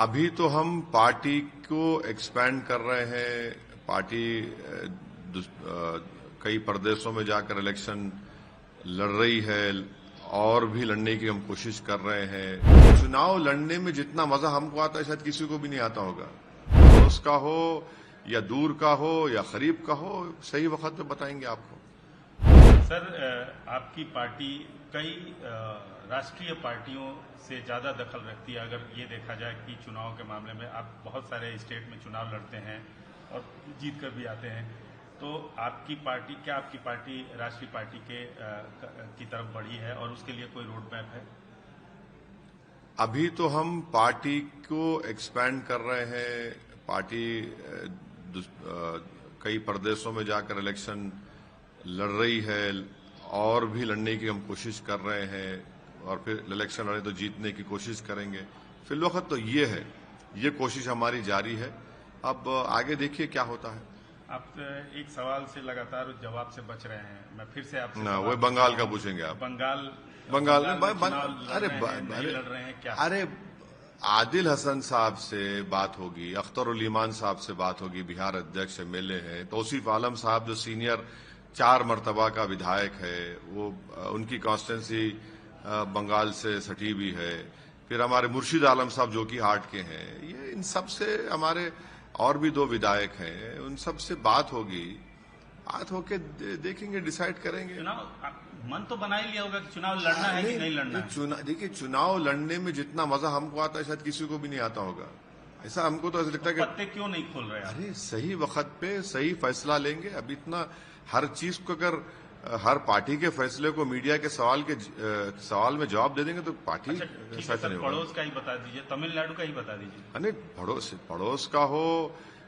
अभी तो हम पार्टी को एक्सपैंड कर रहे हैं। पार्टी कई प्रदेशों में जाकर इलेक्शन लड़ रही है और भी लड़ने की हम कोशिश कर रहे हैं। चुनाव लड़ने में जितना मजा हमको आता है शायद किसी को भी नहीं आता होगा। पड़ोस का हो या दूर का हो या करीब का हो, सही वक्त पे बताएंगे आपको। सर, आपकी पार्टी कई राष्ट्रीय पार्टियों से ज्यादा दखल रखती है। अगर ये देखा जाए कि चुनाव के मामले में आप बहुत सारे स्टेट में चुनाव लड़ते हैं और जीत कर भी आते हैं, तो आपकी पार्टी राष्ट्रीय पार्टी की तरफ बढ़ी है और उसके लिए कोई रोड मैप है? अभी तो हम पार्टी को एक्सपैंड कर रहे हैं। पार्टी कई प्रदेशों में जाकर इलेक्शन लड़ रही है और भी लड़ने की हम कोशिश कर रहे हैं, और फिर इलेक्शन लड़े तो जीतने की कोशिश करेंगे। फिलवक्त तो ये है, ये कोशिश हमारी जारी है। अब आगे देखिए क्या होता है। आप एक सवाल से लगातार जवाब से बच रहे हैं। मैं फिर से आपसे ना, वो बंगाल का पूछेंगे आप। बंगाल अरे लड़ रहे हैं क्या? अरे आदिल हसन साहब से बात होगी, अख्तरुल ईमान साहब से बात होगी, बिहार अध्यक्ष एमएलए हैं। तौसीफ आलम साहब जो सीनियर 4 मरतबा का विधायक है, वो उनकी कॉन्स्टिट्यूंसी बंगाल से सटी भी है। फिर हमारे मुर्शिद आलम साहब जो कि हार्ट के हैं, ये इन सब से हमारे और भी 2 विधायक हैं, उन सब से बात होगी। बात होके देखेंगे, डिसाइड करेंगे। चुनाव मन तो बना ही लिया होगा कि चुनाव लड़ना है कि नहीं लड़ना है। देखिए, चुनाव लड़ने में जितना मजा हमको आता है शायद किसी को भी नहीं आता होगा। ऐसा हमको तो ऐसा लगता है कि पत्ते क्यों नहीं खोल रहे? अरे सही वक्त पे सही फैसला लेंगे। अब इतना हर चीज को अगर हर पार्टी के फैसले को मीडिया के सवाल में जवाब दे देंगे तो पार्टी अच्छा, नहीं होगा। पड़ोस का ही बता दीजिए, तमिलनाडु का ही बता दीजिए। नहीं, पड़ोस का हो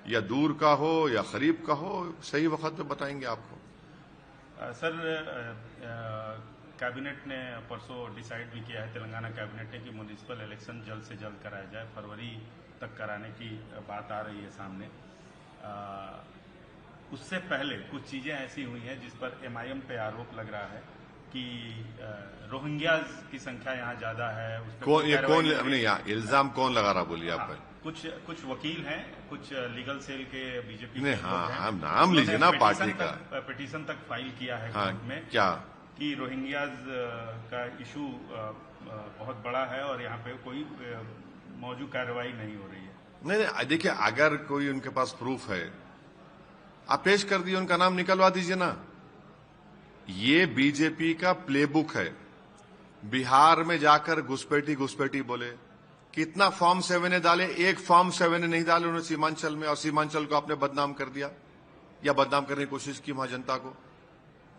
या दूर का हो या करीब का हो, सही वक्त पे बताएंगे आपको। सर, कैबिनेट ने परसों डिसाइड भी किया है, तेलंगाना कैबिनेट ने, कि म्युनिसिपल इलेक्शन जल्द से जल्द कराया जाए। फरवरी तक कराने की बात आ रही है सामने। उससे पहले कुछ चीजें ऐसी हुई हैं जिस पर एमआईएम पे आरोप लग रहा है कि रोहिंग्याज की संख्या यहाँ ज्यादा है। इल्जाम कौन लगा रहा, बोलिए आप। कुछ वकील हैं, कुछ लीगल सेल के बीजेपी ने नाम लीजिए ना पार्टी का। पिटीशन तक फाइल किया है कोर्ट में क्या कि रोहिंग्याज का इशू बहुत बड़ा है और यहाँ पे कोई मौजूद कार्रवाई नहीं हो रही है। नहीं, देखिए, अगर कोई उनके पास प्रूफ है, आप पेश कर दिए, उनका नाम निकलवा दीजिए ना। ये बीजेपी का प्लेबुक है। बिहार में जाकर घुसपैठी बोले, कितना फॉर्म 7 ने डाले, एक फॉर्म 7 ने नहीं डाले उन्होंने सीमांचल में, और सीमांचल को आपने बदनाम कर दिया या बदनाम करने की कोशिश की वहां जनता को।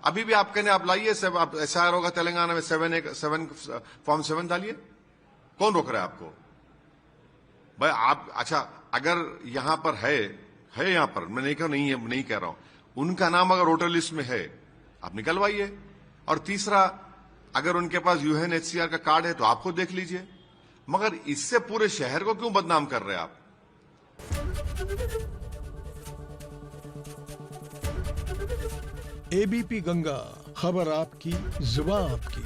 अभी भी आप कहने आप लाइए, आप एसआईआर होगा तेलंगाना में, 7 फॉर्म 7 डालिए। कौन रोक रहा है आपको भाई? आप अच्छा, अगर यहां पर है यहां पर, मैं नहीं कह रहा हूं, उनका नाम अगर वोटर लिस्ट में है, आप निकलवाइए। और तीसरा, अगर उनके पास यूएनएचसीआर का कार्ड है तो आपको देख लीजिए। मगर इससे पूरे शहर को क्यों बदनाम कर रहे हैं आप? एबीपी गंगा, खबर आपकी, जुबान आपकी।